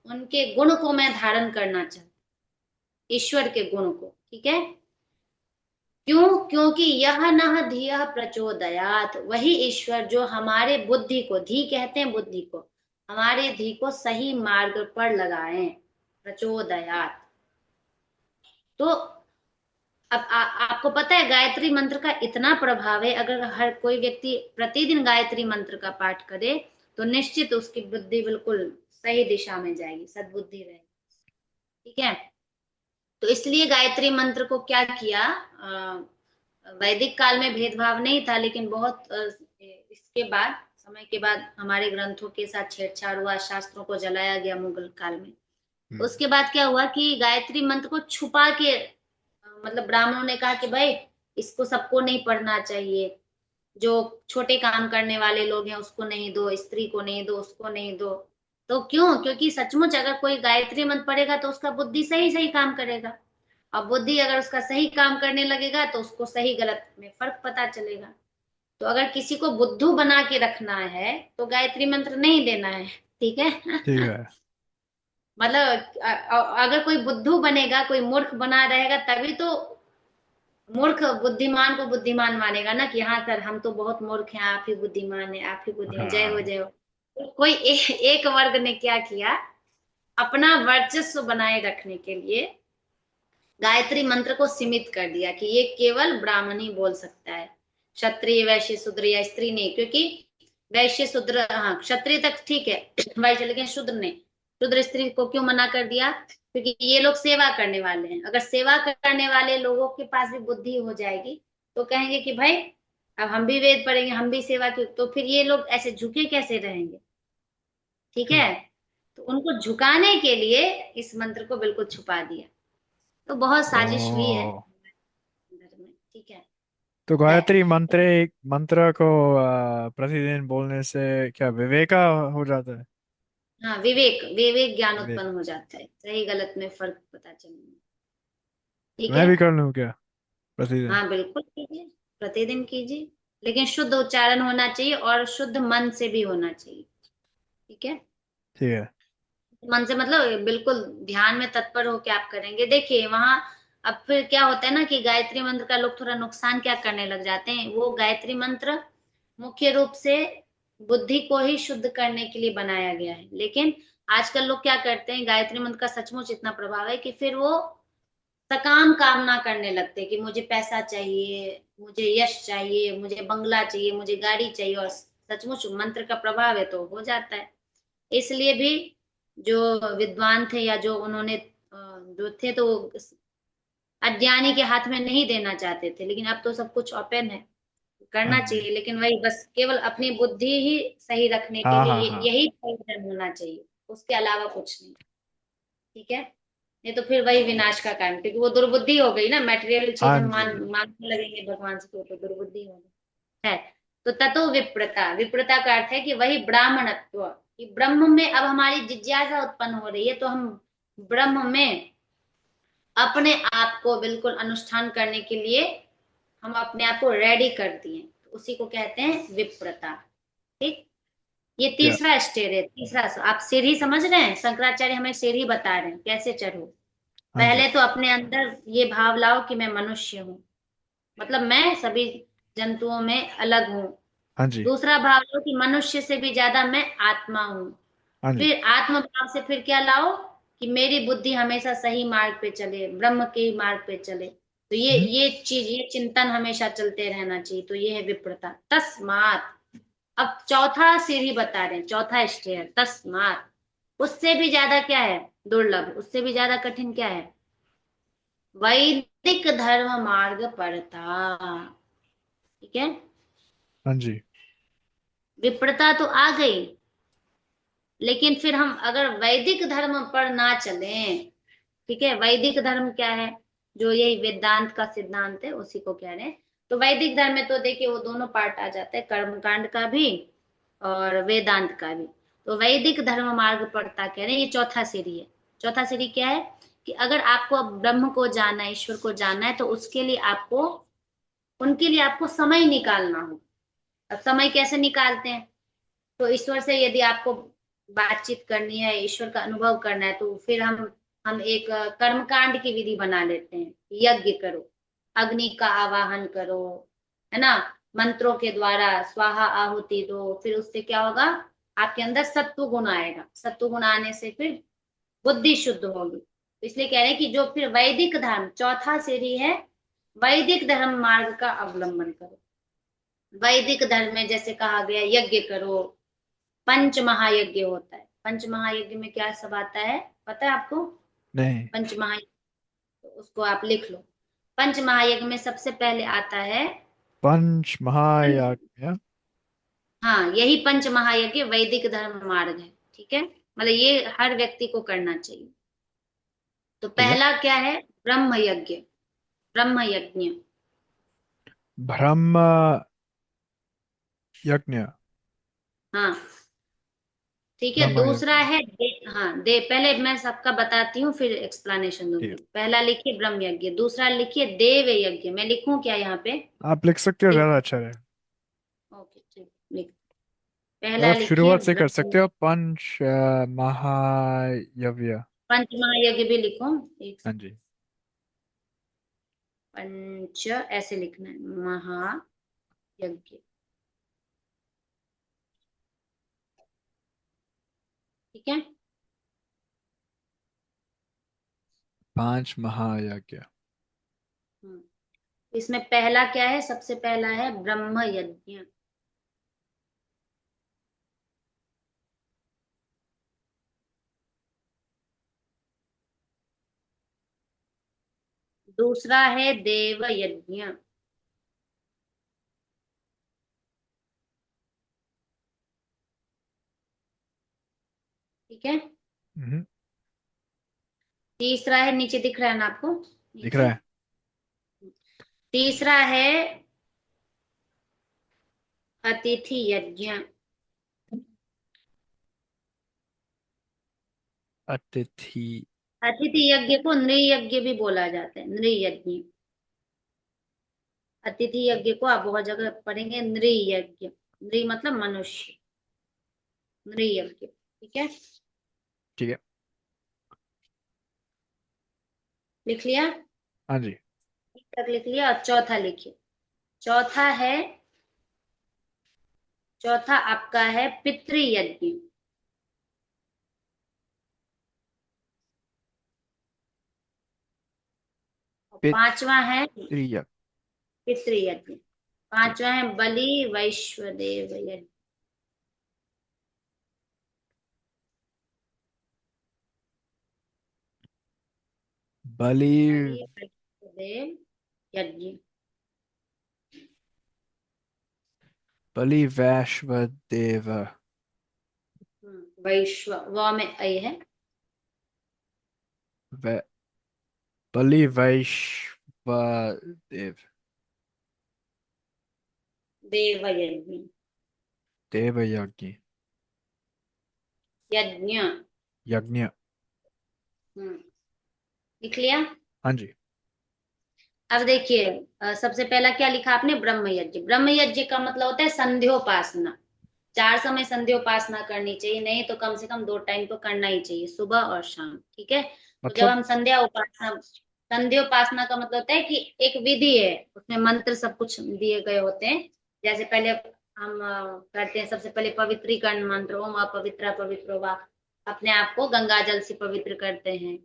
उनके गुण को मैं धारण करना चाहता, ईश्वर के गुण को। ठीक है, क्यों? क्योंकि यह नह धियः प्रचोदयात, वही ईश्वर जो हमारे बुद्धि को, धी कहते हैं बुद्धि को, हमारे धी को सही मार्ग पर लगाए, प्रचोदयात। तो अब आपको पता है गायत्री मंत्र का इतना प्रभाव है, अगर हर कोई व्यक्ति प्रतिदिन गायत्री मंत्र का पाठ करे, तो निश्चित उसकी बुद्धि बिल्कुल सही दिशा में जाएगी, सद्बुद्धि रहेगी। ठीक है, तो इसलिए गायत्री मंत्र को क्या किया, वैदिक काल में भेदभाव नहीं था, लेकिन बहुत इसके बाद, समय के बाद हमारे ग्रंथों के साथ छेड़छाड़ हुआ, शास्त्रों को जलाया गया मुगल काल में। हम्म। उसके बाद क्या हुआ कि गायत्री मंत्र को छुपा के, मतलब ब्राह्मणों ने कहा कि भाई इसको सबको नहीं पढ़ना चाहिए, जो छोटे काम करने वाले लोग हैं उसको नहीं दो, स्त्री को नहीं दो, उसको नहीं दो। तो क्यों? क्योंकि सचमुच अगर कोई गायत्री मंत्र पढ़ेगा तो उसका बुद्धि सही सही काम करेगा, और बुद्धि अगर उसका सही काम करने लगेगा तो उसको सही गलत में फर्क पता चलेगा। तो अगर किसी को बुद्धू बना के रखना है तो गायत्री मंत्र नहीं देना है। ठीक है। ठीक है। मतलब अगर कोई बुद्धू बनेगा, कोई मूर्ख बना रहेगा, तभी तो मूर्ख बुद्धिमान को बुद्धिमान मानेगा ना, कि हाँ सर हम तो बहुत मूर्ख हैं, आप ही बुद्धिमान है, आप ही बुद्धिमान, जय हो हाँ। जय हो। तो कोई एक वर्ग ने क्या किया, अपना वर्चस्व बनाए रखने के लिए गायत्री मंत्र को सीमित कर दिया कि ये केवल ब्राह्मण ही बोल सकता है, क्षत्रिय वैश्य शूद्र या स्त्री नहीं। क्योंकि वैश्य शूद्र, हाँ क्षत्रिय तक ठीक है, वैश्य, लेकिन शूद्र नहीं। शूद्र स्त्री को क्यों मना कर दिया? क्योंकि ये लोग सेवा करने वाले हैं, अगर सेवा करने वाले लोगों के पास भी बुद्धि हो जाएगी तो कहेंगे कि भाई अब हम भी वेद पढ़ेंगे, हम भी सेवा की, तो फिर ये लोग ऐसे झुके कैसे रहेंगे। ठीक है, हम्म। तो उनको झुकाने के लिए इस मंत्र को बिल्कुल छुपा दिया। तो बहुत साजिश हुई है ओ, अंदर में, ठीक है। तो है। गायत्री मंत्र मंत्र को प्रतिदिन बोलने से क्या विवेका हो जाता है? हाँ, विवेक विवेक ज्ञान विवेक। उत्पन्न हो जाता है, सही गलत में फर्क पता चलने। ठीक मैं है। भी कर लूँ क्या प्रतिदिन? हाँ बिल्कुल कीजिए, प्रतिदिन कीजिए, लेकिन शुद्ध उच्चारण होना चाहिए और शुद्ध मन से भी होना चाहिए। ठीक है। ठीक है। मन से मतलब बिल्कुल ध्यान में तत्पर होकर आप करेंगे। देखिए वहां अब फिर क्या होता है ना कि गायत्री मंत्र का लोग थोड़ा नुकसान क्या करने लग जाते हैं। वो गायत्री मंत्र मुख्य रूप से बुद्धि को ही शुद्ध करने के लिए बनाया गया है, लेकिन आजकल लोग क्या करते हैं, गायत्री मंत्र का सचमुच इतना प्रभाव है कि फिर वो सकाम कामना करने लगते हैं कि मुझे पैसा चाहिए, मुझे यश चाहिए, मुझे बंगला चाहिए, मुझे गाड़ी चाहिए, और सचमुच मंत्र का प्रभाव है तो हो जाता है। इसलिए भी जो विद्वान थे या जो उन्होंने जो थे तो वो अज्ञानी के हाथ में नहीं देना चाहते थे, लेकिन अब तो सब कुछ ओपन है, हाँ करना जी। चाहिए, लेकिन वही बस केवल अपनी बुद्धि ही सही रखने के हाँ लिए हाँ हाँ। यही प्रयोजन होना चाहिए, उसके अलावा कुछ नहीं। ठीक है। नहीं तो फिर वही विनाश का कारण, क्योंकि वो दुर्बुद्धि हो गई ना, मेटेरियल चीज हाँ हम जी। मानने लगेंगे भगवान से तो दुर्बुद्धि हो गई है। तो ततो विप्रता, विप्रता का अर्थ है कि वही ब्राह्मणत्व, कि ब्रह्म में अब हमारी जिज्ञासा उत्पन्न हो रही है, तो हम ब्रह्म में अपने आप को बिल्कुल अनुष्ठान करने के लिए हम अपने आप को रेडी कर दिए, तो उसी को कहते हैं विप्रता। ठीक। ये या। तीसरा स्टेज है, तीसरा। आप सीढ़ी समझ रहे हैं, शंकराचार्य हमें सीढ़ी बता रहे हैं कैसे चढ़ो। हाँ जी। पहले तो अपने अंदर ये भाव लाओ कि मैं मनुष्य हूँ, मतलब मैं सभी जंतुओं में अलग हूँ। हाँ जी। दूसरा भाव लो कि मनुष्य से भी ज्यादा मैं आत्मा हूँ। हाँ जी। फिर आत्म भाव से फिर क्या लाओ कि मेरी बुद्धि हमेशा सही मार्ग पे चले, ब्रह्म के ही मार्ग पे चले। तो हम्म। ये चिंतन हमेशा चलते रहना चाहिए, तो ये है विप्रता। तस्मात, अब चौथा सीढ़ी बता रहे हैं, चौथा स्टेज तस्मात। उससे भी ज्यादा क्या है, दुर्लभ, उससे भी ज्यादा कठिन क्या है, वैदिक धर्म मार्ग पड़ता। ठीक है। हाँ जी। विप्रता तो आ गई, लेकिन फिर हम अगर वैदिक धर्म पर ना चलें, ठीक है, वैदिक धर्म क्या है, जो यही वेदांत का सिद्धांत है उसी को कह रहे हैं। तो वैदिक धर्म में तो देखिए वो दोनों पार्ट आ जाते हैं, कर्म कांड का भी और वेदांत का भी। तो वैदिक धर्म मार्ग पड़ता कह रहे हैं, ये चौथा सीढ़ी है। चौथा सीढ़ी क्या है कि अगर आपको अब ब्रह्म को जानना है, ईश्वर को जानना है, तो उसके लिए आपको, उनके लिए आपको समय निकालना हो। अब समय कैसे निकालते हैं, तो ईश्वर से यदि आपको बातचीत करनी है, ईश्वर का अनुभव करना है, तो फिर हम एक कर्मकांड की विधि बना लेते हैं। यज्ञ करो, अग्नि का आवाहन करो, है ना, मंत्रों के द्वारा स्वाहा आहुति दो, फिर उससे क्या होगा, आपके अंदर सत्व गुण आएगा, सत्व गुण आने से फिर बुद्धि शुद्ध होगी। तो इसलिए कह रहे हैं कि जो फिर वैदिक धर्म, चौथा सीढ़ी है, वैदिक धर्म मार्ग का अवलंबन करो। वैदिक धर्म में जैसे कहा गया यज्ञ करो, पंच महायज्ञ होता है। पंच महायज्ञ में क्या सब आता है, पता है आपको? नहीं। पंच महायज्ञ, तो उसको आप लिख लो। पंच महायज्ञ में सबसे पहले आता है, पंच महायज्ञ। हाँ यही पंच महायज्ञ वैदिक धर्म मार्ग है। ठीक है, मतलब ये हर व्यक्ति को करना चाहिए। तो ठीक है। पहला क्या है, ब्रह्म यज्ञ, ब्रह्म यज्ञ। ब्रह्म यज्ञ। हाँ ठीक है। ब्रह्म दूसरा यज्ञ। है हाँ दे, पहले मैं सबका बताती हूँ फिर एक्सप्लेनेशन ठीक दूंगी। है। पहला लिखिए ब्रह्म यज्ञ, दूसरा लिखिए देव यज्ञ। मैं लिखूं क्या यहाँ पे? आप लिख सकते हो, लिख, ज्यादा अच्छा रहेगा। ओके ठीक, लिख। या पहला लिखिए शुरुआत से कर सकते ब्रह्म, हो, पंच महायज्ञ। पंच महायज्ञ भी लिखो। एक हाँ जी। पंच ऐसे लिखना है, महायज्ञ। ठीक है। पांच महायज्ञ। हम्म, इसमें पहला क्या है, सबसे पहला है ब्रह्म यज्ञ। दूसरा है देव यज्ञ। ठीक है। हम्म, तीसरा है, नीचे दिख रहा है ना आपको, दिख रहा नीचे। है। तीसरा है अतिथि यज्ञ। अतिथि। अतिथि यज्ञ को नृयज्ञ भी बोला जाता है, नृयज्ञ। अतिथि यज्ञ को आप बहुत जगह पढ़ेंगे, नृयज्ञ। नृ मतलब मनुष्य, नृयज्ञ, ठीक है। ठीक है। लिख लिया? हाँ जी। एक तक लिख लिया, और चौथा लिखिए। चौथा है, चौथा आपका है पितृयज्ञ। और पांचवा है पितृयज्ञ। पितृयज्ञ। पांचवा है बलि वैश्वदेव यज्ञ। बलि। बलि वैश्वदेव यज्ञ। बलि वैश्व देव। वैश्व, व में ऐ है। वै, बलि वैश्व देव। देव यज्ञ। देव यज्ञ। यज्ञ। यज्ञ। हम्म, लिख लिया? हाँ जी। अब देखिए, सबसे पहला क्या लिखा आपने, ब्रह्म यज्ञ। ब्रह्म यज्ञ का मतलब होता है संध्योपासना। 4 समय संध्योपासना करनी चाहिए, नहीं तो कम से कम 2 टाइम तो करना ही चाहिए, सुबह और शाम, ठीक है। तो जब मतलब। हम संध्या उपासना, संध्योपासना का मतलब होता है कि एक विधि है, उसमें मंत्र सब कुछ दिए गए होते हैं। जैसे पहले हम करते हैं, सबसे पहले पवित्रीकरण मंत्र, ओम अपवित्र पवित्रो वा, अपने आप को गंगा जल से पवित्र करते हैं।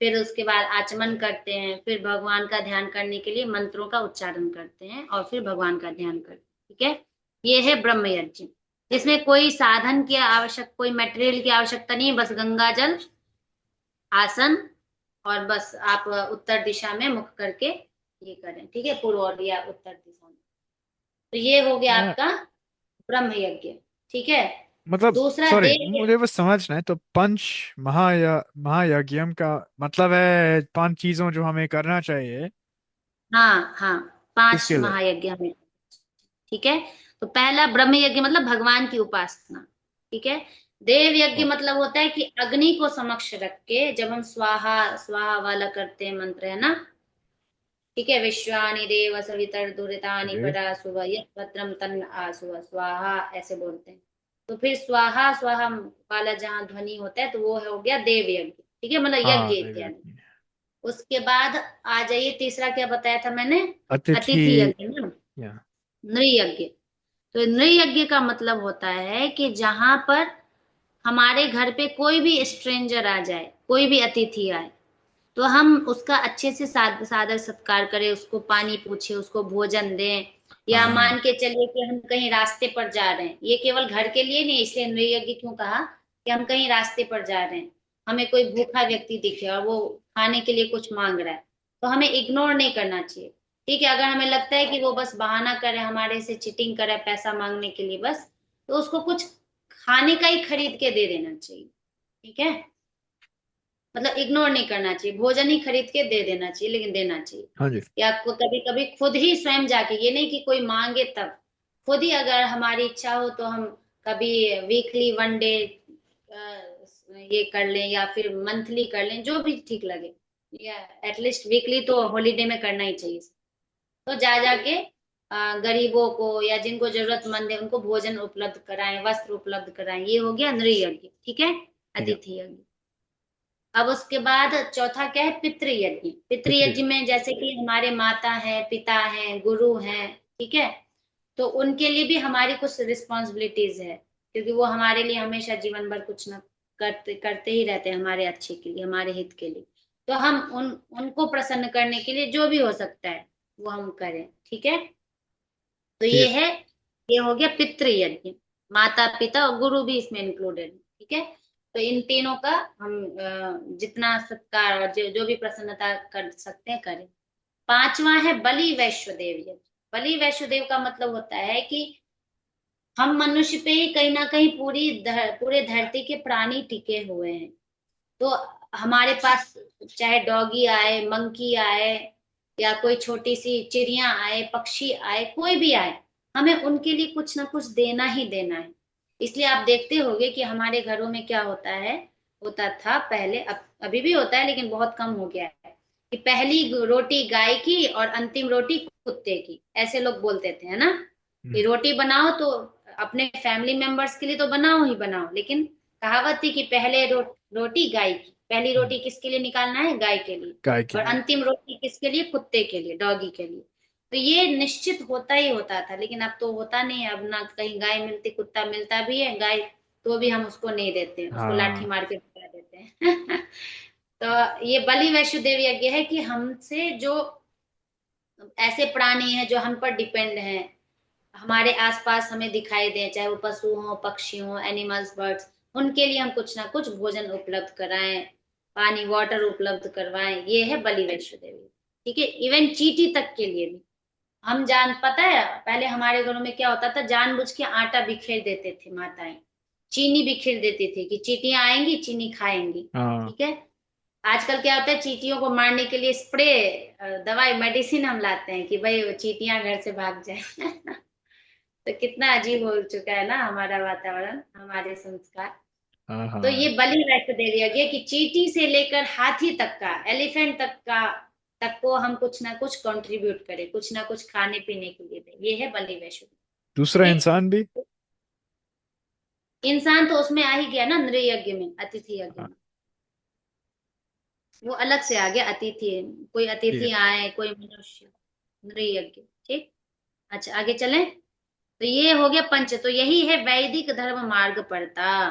फिर उसके बाद आचमन करते हैं, फिर भगवान का ध्यान करने के लिए मंत्रों का उच्चारण करते हैं, और फिर भगवान का ध्यान करते हैं, ठीक है। ये है ब्रह्म यज्ञ। इसमें कोई साधन की आवश्यक, कोई मटेरियल की आवश्यकता नहीं है, बस गंगा जल, आसन, और बस आप उत्तर दिशा में मुख करके ये करें, ठीक है, पूर्व और या उत्तर दिशा में। तो ये हो गया हाँ, आपका ब्रह्म यज्ञ, ठीक है। मतलब दूसरा सॉरी, देव यज्ञ। मुझे बस समझना है। तो पंच महायज्ञम का मतलब है 5 चीजों जो हमें करना चाहिए। हाँ हाँ, 5 किसके लिए? महायज्ञ हमें, ठीक है। तो पहला ब्रह्म यज्ञ मतलब भगवान की उपासना, ठीक है। देव यज्ञ ओ, मतलब होता है कि अग्नि को समक्ष रख के जब हम स्वाहा स्वाहा वाला करते हैं, मंत्र है ना, ठीक है। विश्वानि देव सवितर दुरितानि जी। परासुव यत् भद्रम तन्न आसुव स्वाहा, ऐसे बोलते हैं। तो फिर स्वाहा स्वाहा वाला जहाँ ध्वनि होता है, तो वो हो गया देव यज्ञ, ठीक है, मतलब हाँ, यज्ञ देव इत्यादि। यज्ञ। उसके बाद आ जाइए, तीसरा क्या बताया था मैंने, अतिथि। अतिथि यज्ञ ना, या। नृयज्ञ। तो नृयज्ञ का मतलब होता है कि जहां पर हमारे घर पे कोई भी स्ट्रेंजर आ जाए, कोई भी अतिथि आए, तो हम उसका अच्छे से सादर सत्कार करें, उसको पानी पूछे, उसको भोजन दें। या मान हाँ। के चलिए कि हम कहीं रास्ते पर जा रहे हैं, ये केवल घर के लिए नहीं, इसलिए नृयज्ञ क्यों कहा, कि हम कहीं रास्ते पर जा रहे हैं, हमें कोई भूखा व्यक्ति दिखे और वो खाने के लिए कुछ मांग रहा है, तो हमें इग्नोर नहीं करना चाहिए, ठीक है। अगर हमें लगता है कि वो बस बहाना करे, हमारे से चीटिंग करे पैसा मांगने के लिए बस, तो उसको कुछ खाने का ही खरीद के दे देना चाहिए, ठीक है। मतलब इग्नोर नहीं करना चाहिए, भोजन ही खरीद के दे देना चाहिए, लेकिन देना चाहिए। हाँ जी। या कभी कभी खुद ही स्वयं जाके, ये नहीं कि कोई मांगे तब, खुद ही अगर हमारी इच्छा हो तो हम कभी वीकली 1 डे ये कर लें, या फिर मंथली कर लें, जो भी ठीक लगे, या एटलीस्ट वीकली तो हॉलीडे में करना ही चाहिए। तो जा जाके गरीबों को या जिनको जरूरतमंद है उनको भोजन उपलब्ध कराएं, वस्त्र उपलब्ध कराएं, ये हो गया नृयज्ञ, ठीक है, ठीक है। अतिथि यज्ञ। अब उसके बाद चौथा क्या है, पितृयज्ञ। पितृ। पितृयज्ञ में जैसे कि हमारे माता है, पिता है, गुरु हैं, ठीक है, तो उनके लिए भी हमारी कुछ रिस्पॉन्सिबिलिटीज है, क्योंकि वो हमारे लिए हमेशा जीवन भर कुछ ना करते करते ही रहते हैं, हमारे अच्छे के लिए, हमारे हित के लिए। तो हम उनको प्रसन्न करने के लिए जो भी हो सकता है वो हम करें, ठीक है। तो ठीक ये है। है, ये हो गया पितृयज्ञ। माता पिता और गुरु भी इसमें इंक्लूडेड, ठीक है। तो इन तीनों का हम जितना सत्कार और जो भी प्रसन्नता कर सकते हैं करें। पांचवा है बलि वैश्वदेव यज्ञ। बलि वैश्वदेव का मतलब होता है कि हम मनुष्य पे ही कहीं ना कहीं पूरे धरती के प्राणी टिके हुए हैं, तो हमारे पास चाहे डॉगी आए, मंकी आए, या कोई छोटी सी चिड़िया आए, पक्षी आए, कोई भी आए, हमें उनके लिए कुछ ना कुछ देना ही देना है। इसलिए आप देखते होंगे कि हमारे घरों में क्या होता है, होता था पहले, अब अभी भी होता है लेकिन बहुत कम हो गया है, कि पहली रोटी गाय की और अंतिम रोटी कुत्ते की, ऐसे लोग बोलते थे, है ना। कि हम्म। रोटी बनाओ तो अपने फैमिली मेंबर्स के लिए तो बनाओ ही बनाओ, लेकिन कहावत थी कि पहले रोटी गाय की, पहली हम्म। रोटी किसके लिए निकालना है, गाय के लिए, गाय के और लिए। अंतिम रोटी किसके लिए, कुत्ते के लिए, डॉगी के लिए। तो ये निश्चित होता ही होता था, लेकिन अब तो होता नहीं है। अब ना कहीं गाय मिलती, कुत्ता मिलता भी है गाय, तो भी हम उसको नहीं देते, उसको लाठी हाँ। मार के भगा देते हैं। तो ये बलि वैष्णो यज्ञ है कि हमसे जो ऐसे प्राणी हैं जो हम पर डिपेंड हैं, हमारे आसपास हमें दिखाई दे, चाहे वो पशु हो, पक्षी हो, एनिमल्स, बर्ड्स, उनके लिए हम कुछ ना कुछ भोजन उपलब्ध कराएं, पानी, वाटर उपलब्ध करवाएं, ये है बलि वैष्णो देवी। ठीक है, इवन चींटी तक के लिए भी हम जान, पता है पहले हमारे घरों में क्या होता था, जानबूझ के आटा बिखेर देते थे माताएं, चीनी बिखेर देती थी कि चींटियां आएंगी चीनी खाएंगी। हाँ। ठीक है। आजकल क्या होता है, चींटियों को मारने के लिए स्प्रे, दवाई, मेडिसिन हम लाते हैं कि भाई वो चींटियां घर से भाग जाए। तो कितना अजीब हो चुका है ना हमारा वातावरण, हमारे संस्कार। हाँ। तो हाँ। ये बलि वैष्णो देवी यज्ञ कि चींटी से लेकर हाथी तक का, एलिफेंट तक का, तक को हम कुछ ना कुछ कंट्रीब्यूट करें, कुछ ना कुछ खाने पीने के लिए दें, ये है बलि वैष्णो दूसरा देवी। इंसान भी। ठीक। इंसान तो उसमें आ ही गया ना, नृ यज्ञ में, अतिथि यज्ञ हाँ। में, वो अलग से आ गया अतिथि। कोई ठीक है। अतिथि आए, कोई मनुष्य, नृ यज्ञ। ठीक। अच्छा, आगे चलें। तो ये हो गया पंच, तो यही है वैदिक धर्म मार्ग पड़ता।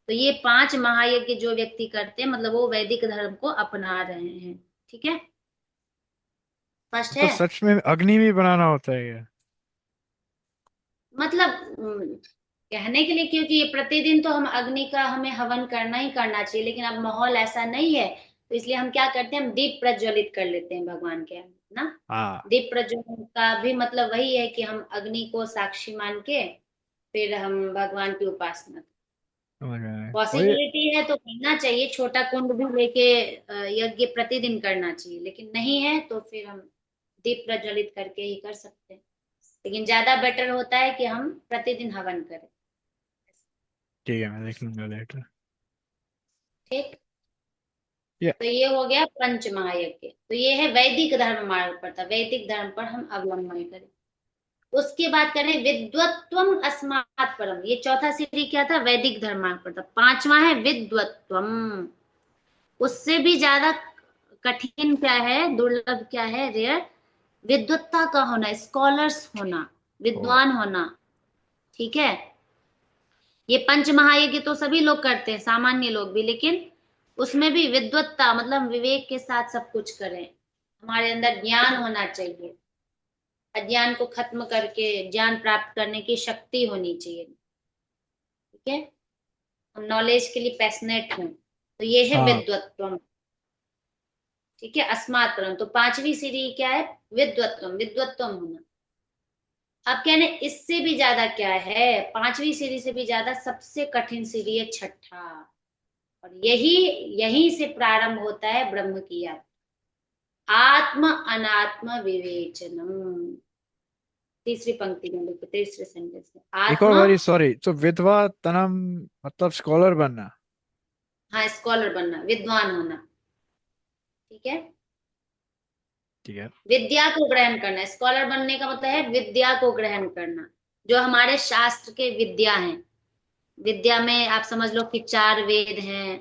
तो ये 5 महायज्ञ जो व्यक्ति करते हैं, मतलब वो वैदिक धर्म को अपना रहे हैं। ठीक है, स्पष्ट तो है। सच में अग्नि भी बनाना होता है क्या? मतलब कहने के लिए, क्योंकि ये प्रतिदिन तो हम अग्नि का हमें हवन करना ही करना चाहिए, लेकिन अब माहौल ऐसा नहीं है, तो इसलिए हम क्या करते हैं, हम दीप प्रज्वलित कर लेते हैं भगवान के आगे, ना। हाँ। दीप प्रज्वलन का भी मतलब वही है कि हम अग्नि को साक्षी मान के फिर हम भगवान की उपासना। समझ में आया। वही। पॉसिबिलिटी है तो करना चाहिए, छोटा कुंड भी लेके यज्ञ प्रतिदिन करना चाहिए, लेकिन नहीं है तो फिर हम दीप प्रज्वलित करके ही कर सकते हैं। लेकिन ज्यादा बेटर होता है कि हम प्रतिदिन हवन करें। ठीक है, मैं देख लूंगा लेटर। ठीक। या। तो ये हो गया पंच महायज्ञ, तो ये है वैदिक धर्म मार्ग पर था, वैदिक धर्म पर हम अवलंबन करें। उसके बाद करें विद्वत्वम अस्मात् परम, ये चौथा सीढ़ी क्या था, वैदिक धर्म मार्ग पर था। पांचवा है विद्वत्वम, उससे भी ज्यादा कठिन क्या है, दुर्लभ क्या है, रेयर, विद्वत्ता का होना, स्कॉलर्स होना, ओ। विद्वान होना। ठीक है। ये पंच महायज्ञ तो सभी लोग करते हैं, सामान्य लोग भी, लेकिन उसमें भी विद्वत्ता मतलब विवेक के साथ सब कुछ करें, हमारे अंदर ज्ञान होना चाहिए, अज्ञान को खत्म करके ज्ञान प्राप्त करने की शक्ति होनी चाहिए। ठीक है, हम नॉलेज के लिए पैशनेट हों, तो ये है हाँ। विद्वत्वम। ठीक है, अस्मात् परम, तो पांचवी सीढ़ी क्या है, विद्वत्वम, विद्वत्वम होना। अब कहने इससे भी ज्यादा क्या है, पांचवी सीढ़ी से भी ज्यादा सबसे कठिन सीढ़ी है छठा, और यही यहीं से प्रारंभ होता है ब्रह्म की यात्रा, आत्म अनात्म विवेचनम। तीसरी पंक्ति में लिखो, तीसरे सेंटेंस में, एक और आत्मा। बारी, सॉरी, तो विधवा तनम मतलब स्कॉलर बनना। हाँ, स्कॉलर बनना, विद्वान होना। ठीक है, ठीक है। विद्या को ग्रहण करना, स्कॉलर बनने का मतलब है विद्या को ग्रहण करना, जो हमारे शास्त्र के विद्या हैं। विद्या में आप समझ लो कि 4 वेद हैं,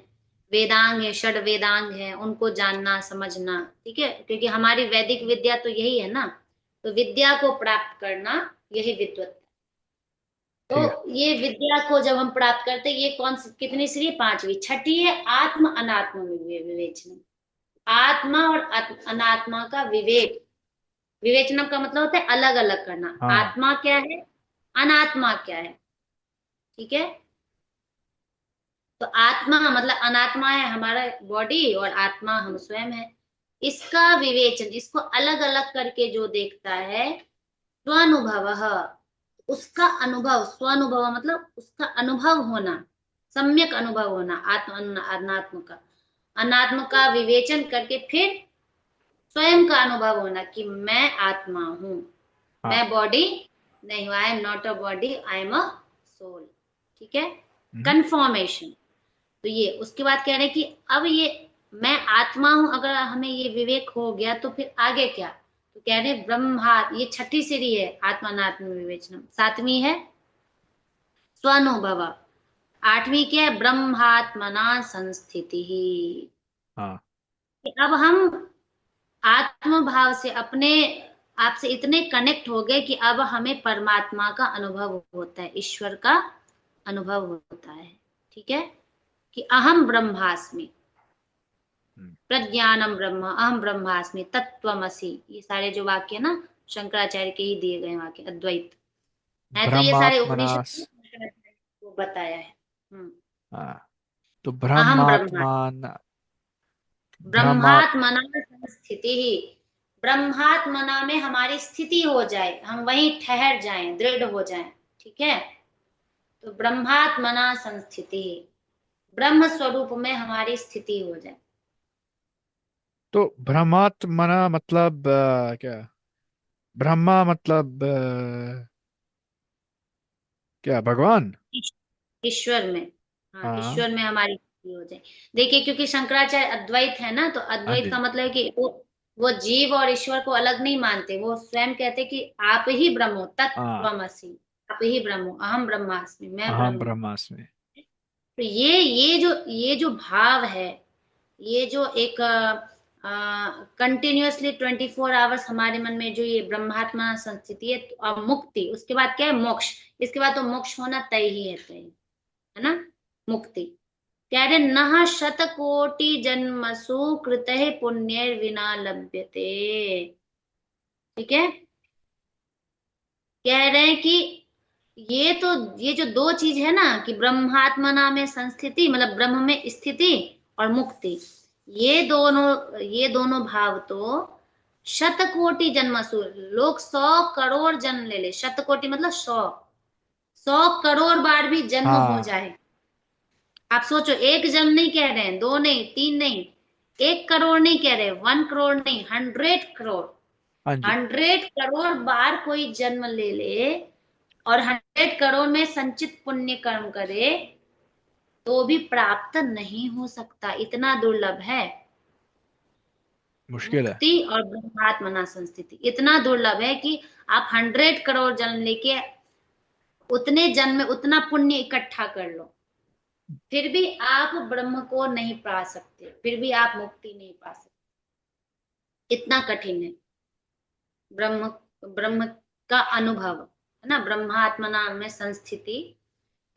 वेदांग है, षड वेदांग है, उनको जानना समझना। ठीक है, क्योंकि हमारी वैदिक विद्या तो यही है ना, तो विद्या को प्राप्त करना, यही विद्वत। तो ठीक है। ये विद्या को जब हम प्राप्त करते हैं, ये कौन सी कितनी श्री, पांचवी। छठी है आत्म अनात्म विवेचन, आत्मा और अनात्मा का विवेक। विवेचना का मतलब होता है अलग अलग करना, हाँ। आत्मा क्या है, अनात्मा क्या है। ठीक है, तो आत्मा मतलब अनात्मा है हमारा बॉडी, और आत्मा हम स्वयं है। इसका विवेचन, इसको अलग अलग करके जो देखता है, स्वानुभव, उसका अनुभव, स्वानुभव मतलब उसका अनुभव होना, सम्यक अनुभव होना आत्म अनात्म का, अनात्म का विवेचन करके फिर स्वयं का अनुभव होना कि मैं आत्मा हूं, हाँ। मैं बॉडी नहीं हूं, I am not a body, I am a soul. ठीक है, हम्म। कन्फर्मेशन। तो ये उसके बाद कह रहे हैं कि अब ये मैं आत्मा हूं, अगर हमें ये विवेक हो गया तो फिर आगे क्या? तो कह रहे हैं ब्रह्मा, ये छठी सीढ़ी है आत्मानात्म विवेचनम। सातवीं है स्वानुभव। आठवीं क्या है? ब्रह्मात्मना संस्थिति। हाँ। कि अब हम आत्म भाव से अपने आप से इतने कनेक्ट हो गए कि अब हमें परमात्मा का अनुभव होता है, ईश्वर का अनुभव होता है। ठीक है, कि अहम ब्रह्मास्मि, हम्म। प्रज्ञानम ब्रह्म, अहम ब्रह्मास्मि, तत्वमसि। ये सारे जो वाक्य ना शंकराचार्य के ही दिए गए वाक्य, अद्वैत है, तो ये सारे उपनिषद ब्रह्मात्मनास। में शंकराचार्य को बताया है। हाँ। तो अहम ब्रह्मा, ब्रह्मात्मान, ब्रह्मा। ब्रह्मात्मना स्थिति ही, ब्रह्मात्मना में हमारी स्थिति हो जाए, हम वहीं ठहर जाएं, दृढ़ हो जाएं। ठीक है, तो ब्रह्मात्मना संस्थिति, ब्रह्म स्वरूप में हमारी स्थिति हो जाए। तो ब्रह्मात्मना मतलब क्या? ब्रह्मा मतलब क्या, भगवान? ईश्वर में, हाँ हाँ। ईश्वर में हमारी स्थिति हो जाए। देखिए, क्योंकि शंकराचार्य अद्वैत है ना, तो हाँ अद्वैत जी। का मतलब है कि वो जीव और ईश्वर को अलग नहीं मानते, वो स्वयं कहते कि आप ही ब्रह्म हो, हाँ। तत्त्वमसि, आप ही ब्रह्म हो, अहम ब्रह्मास्मि, मैं अहम ब्रह्म हूँ। ब्रह्मास्मि। तो ये जो भाव है, ये जो एक कंटिन्यूअसली 24 आवर्स हमारे मन में जो ये ब्रह्मात्मा संस्थिति है, तो अब मुक्ति, उसके बाद क्या है? मोक्ष। इसके बाद तो मोक्ष होना तय ही है, तय है ना, मुक्ति। कह रहे नह शतकोटि जन्मसु कृत पुण्य विना लभ्यते। ठीक है, कह रहे हैं कि ये जो दो चीज है ना, कि ब्रह्मात्मना में संस्थिति मतलब ब्रह्म में स्थिति, और मुक्ति, ये दोनों भाव तो शतकोटि जन्मसु, लोग 100 करोड़ जन्म ले ले, शतकोटि मतलब 100 करोड़ बार भी जन्म हो हाँ। जाए। आप सोचो, एक जन्म नहीं कह रहे हैं, दो नहीं, तीन नहीं, 1 करोड़ नहीं कह रहे, 1 करोड़ नहीं, 100 करोड़, हाँ जी। 100 करोड़ बार कोई जन्म ले ले, और 100 करोड़ में संचित पुण्य कर्म करे, तो भी प्राप्त नहीं हो सकता, इतना दुर्लभ है। मुश्किल है। मुक्ति और ब्रह्मात्मना संस्थिति इतना दुर्लभ है कि आप 100 करोड़ जन्म लेके उतने जन्म में उतना पुण्य इकट्ठा कर लो, फिर भी आप ब्रह्म को नहीं पा सकते, फिर भी आप मुक्ति नहीं पा सकते, इतना कठिन है ब्रह्म, ब्रह्म का अनुभव, है ना, ब्रह्मात्मना में संस्थिति,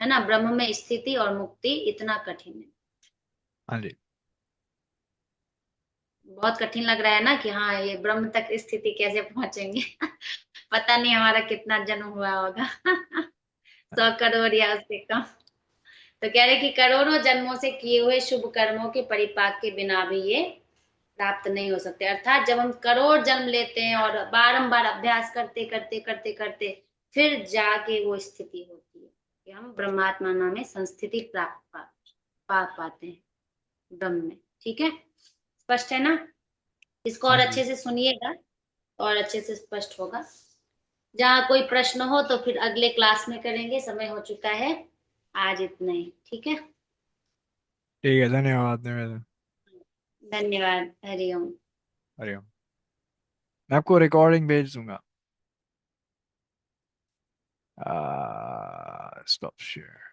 है ना, ब्रह्म में स्थिति और मुक्ति इतना कठिन है। हाँ जी। बहुत कठिन लग रहा है ना कि हाँ ये ब्रह्म तक स्थिति कैसे पहुंचेंगे। पता नहीं हमारा कितना जन्म हुआ होगा। 100 करोड़ या उससे कम। तो कह रहे कि करोड़ों जन्मों से किए हुए शुभ कर्मों के परिपाक के बिना भी ये प्राप्त नहीं हो सकते। अर्थात जब हम करोड़ जन्म लेते हैं और बारंबार अभ्यास करते करते करते करते, फिर जाके वो स्थिति होती है कि हम ब्रह्मात्मा नाम में संस्थिति प्राप्त पा पाते हैं ब्रह्म में। ठीक है, स्पष्ट है ना? इसको और हाँ अच्छे जी। से सुनिएगा, और अच्छे से स्पष्ट होगा। जहाँ कोई प्रश्न हो तो फिर अगले क्लास में करेंगे, समय हो चुका है, आज इतना ही। ठीक है, ठीक है, धन्यवाद निवेदन। धन्यवाद, हरिओम। अरे, मैं आपको रिकॉर्डिंग भेज दूंगा। Stop share.